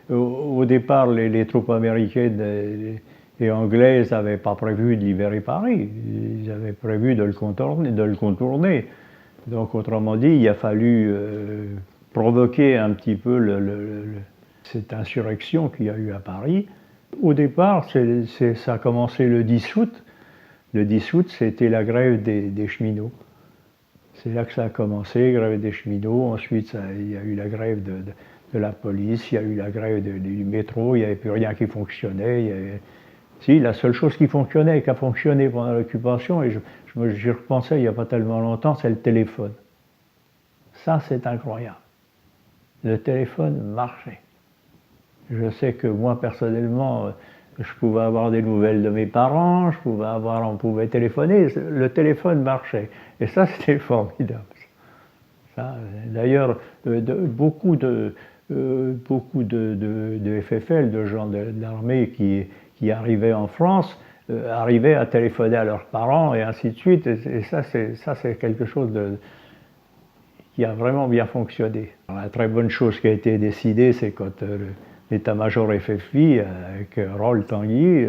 au départ, les troupes américaines et anglaises n'avaient pas prévu de libérer Paris. Ils avaient prévu de le contourner. Donc, autrement dit, il a fallu provoquer un petit peu cette insurrection qu'il y a eu à Paris. Au départ, ça a commencé le 10 août. Le 10 août, c'était la grève des cheminots. C'est là que ça a commencé, grève des cheminots. Ensuite, il y a eu la grève de la police, il y a eu la grève du métro, il n'y avait plus rien qui fonctionnait. Si, la seule chose qui fonctionnait, qui a fonctionné pendant l'occupation, et j'y repensais il n'y a pas tellement longtemps, c'est le téléphone. Ça, c'est incroyable. Le téléphone marchait. Je sais que moi, personnellement, je pouvais avoir des nouvelles de mes parents, on pouvait téléphoner, le téléphone marchait. Et ça, c'était formidable. D'ailleurs, beaucoup de FFL, de gens de l'armée qui arrivaient en France, arrivaient à téléphoner à leurs parents et ainsi de suite. Et ça, c'est quelque chose qui a vraiment bien fonctionné. Alors, la très bonne chose qui a été décidée, c'est quand l'état-major FFI, avec Rolf Tanguy,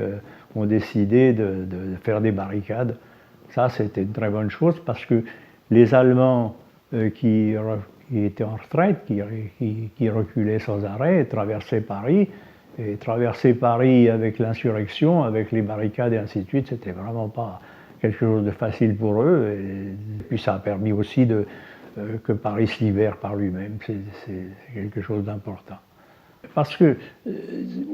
ont décidé de faire des barricades. Ça, c'était une très bonne chose parce que les Allemands qui étaient en retraite, qui reculaient sans arrêt, traversaient Paris. Et traverser Paris avec l'insurrection, avec les barricades et ainsi de suite, c'était vraiment pas quelque chose de facile pour eux. Et puis ça a permis aussi que Paris se libère par lui-même. C'est quelque chose d'important. Parce que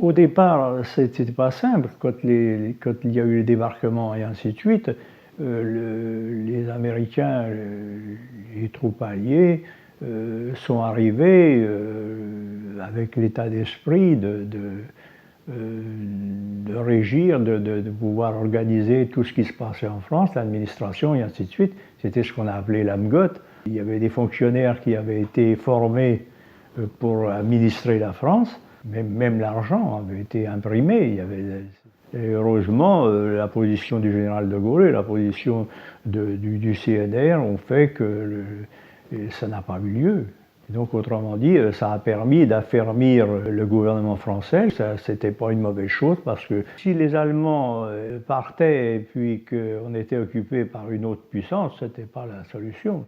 au départ, c'était pas simple. Quand il y a eu le débarquement et ainsi de suite, les Américains, les troupes alliées, sont arrivés avec l'état d'esprit de régir, de pouvoir organiser tout ce qui se passait en France, l'administration et ainsi de suite. C'était ce qu'on a appelé l'AMGOT. Il y avait des fonctionnaires qui avaient été formés pour administrer la France. Même l'argent avait été imprimé. Et heureusement, la position du général de Gaulle et la position du CNR ont fait que ça n'a pas eu lieu. Donc, autrement dit, ça a permis d'affermir le gouvernement français. C'était pas une mauvaise chose parce que si les Allemands partaient et puis qu'on était occupé par une autre puissance, c'était pas la solution.